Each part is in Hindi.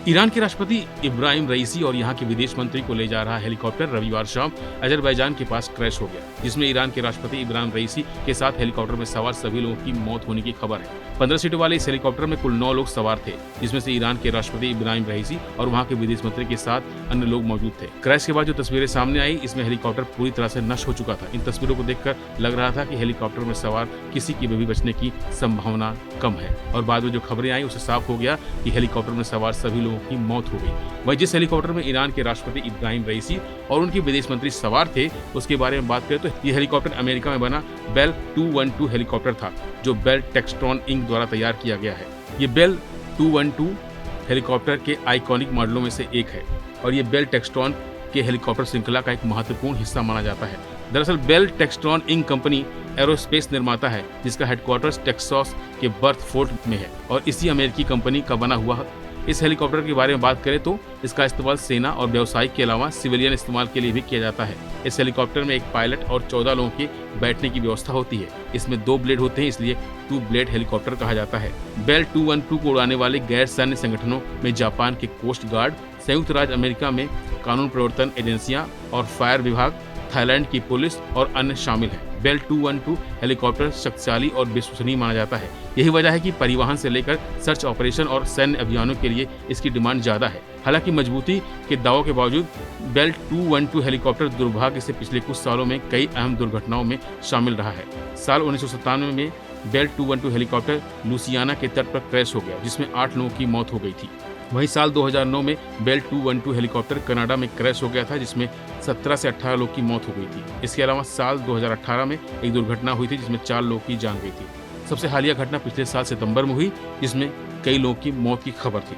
ईरान के राष्ट्रपति इब्राहिम रईसी और यहाँ के विदेश मंत्री को ले जा रहा हेलीकॉप्टर रविवार शाम अजरबैजान के पास क्रैश हो गया, जिसमें ईरान के राष्ट्रपति इब्राहिम रईसी के साथ हेलीकॉप्टर में सवार सभी लोगों की मौत होने की खबर है। 15 सीटों वाले इस हेलीकॉप्टर में कुल 9 लोग सवार थे, जिसमें से ईरान के राष्ट्रपति इब्राहिम रईसी और वहाँ के विदेश मंत्री के साथ अन्य लोग मौजूद थे। क्रैश के बाद जो तस्वीरें सामने आई, इसमें हेलीकॉप्टर पूरी तरह से नष्ट हो चुका था। इन तस्वीरों को देखकर लग रहा था कि हेलीकॉप्टर में सवार किसी की भी बचने की संभावना कम है, और बाद में जो खबरें आई उससे साफ हो गया कि हेलीकॉप्टर में सवार सभी लोगों की मौत हो गई। वहीं जिस हेलीकॉप्टर में ईरान के राष्ट्रपति इब्राहिम रईसी और उनके विदेश मंत्री सवार थे, उसके बारे में बात करें तो ये हेलीकॉप्टर अमेरिका में बना बेल 212 हेलीकॉप्टर था, जो बेल टेक्सट्रॉन इंक द्वारा तैयार किया गया है। ये बेल 212 हेलीकॉप्टर के आइकॉनिक मॉडलों में से एक है और ये बेल टेक्सट्रॉन के हेलीकॉप्टर श्रृंखला का एक महत्वपूर्ण हिस्सा माना जाता है। दरअसल Bell Textron Inc company aerospace निर्माता है, जिसका हेडक्वार्टर्स टेक्सास के बर्थफोर्ड में है और इसी अमेरिकी कंपनी का बना हुआ। इस हेलीकॉप्टर के बारे में बात करें तो इसका इस्तेमाल सेना और व्यावसायिक के अलावा सिविलियन इस्तेमाल के लिए भी किया जाता है। इस हेलीकॉप्टर में एक पायलट और 14 लोगों के बैठने की व्यवस्था होती है। इसमें 2 ब्लेड होते हैं, इसलिए 2 ब्लेड हेलीकॉप्टर कहा जाता है। बेल 212 को उड़ाने वाले गैर सैन्य संगठनों में जापान के कोस्ट गार्ड, संयुक्त राज्य अमेरिका में कानून प्रवर्तन एजेंसियां और फायर विभाग, थाईलैंड की पुलिस और अन्य शामिल हैं। बेल 212 हेलीकॉप्टर शक्तिशाली और विश्वसनीय माना जाता है। यही वजह है कि परिवहन से लेकर सर्च ऑपरेशन और सैन्य अभियानों के लिए इसकी डिमांड ज्यादा है। हालांकि मजबूती के दावों के बावजूद बेल 212 हेलीकॉप्टर दुर्भाग्य से पिछले कुछ सालों में कई अहम दुर्घटनाओं में शामिल रहा है। साल 1997 में बेल 212 हेलीकॉप्टर लुसियाना के तट पर क्रैश हो गया, जिसमें 8 लोगों की मौत हो गई थी। वहीं साल 2009 में बेल 212 हेलीकॉप्टर कनाडा में क्रैश हो गया था, जिसमें 17 से 18 लोग की मौत हो गई थी। इसके अलावा साल 2018 में एक दुर्घटना हुई थी, जिसमें 4 लोग की जान गई थी। सबसे हालिया घटना पिछले साल सितंबर में हुई, जिसमें कई लोगों की मौत की खबर थी।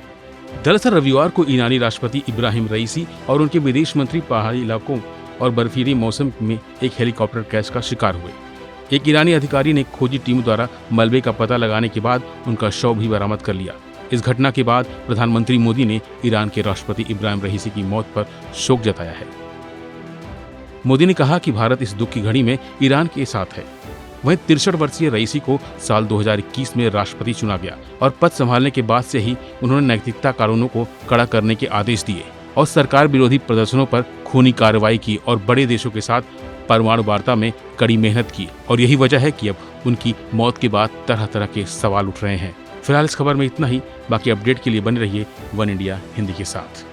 दरअसल रविवार को ईरानी राष्ट्रपति इब्राहिम रईसी और उनके विदेश मंत्री पहाड़ी इलाकों और बर्फीली मौसम में एक हेलीकॉप्टर क्रैश का शिकार हुए। एक ईरानी अधिकारी ने खोजी टीम द्वारा मलबे का पता लगाने के बाद उनका शव भी बरामद कर लिया। इस घटना के बाद प्रधानमंत्री मोदी ने ईरान के राष्ट्रपति इब्राहिम रईसी की मौत पर शोक जताया है। मोदी ने कहा कि भारत इस दुख की घड़ी में ईरान के साथ है। वहीं 63 वर्षीय रईसी को साल 2021 में राष्ट्रपति चुना गया और पद संभालने के बाद से ही उन्होंने नैतिकता कानूनों को कड़ा करने के आदेश दिए और सरकार विरोधी प्रदर्शनों पर खूनी कार्रवाई की और बड़े देशों के साथ परमाणु वार्ता में कड़ी मेहनत की। और यही वजह है कि अब उनकी मौत के बाद तरह तरह के सवाल उठ रहे हैं। फिलहाल इस खबर में इतना ही। बाकी अपडेट के लिए बने रहिए वन इंडिया हिंदी के साथ।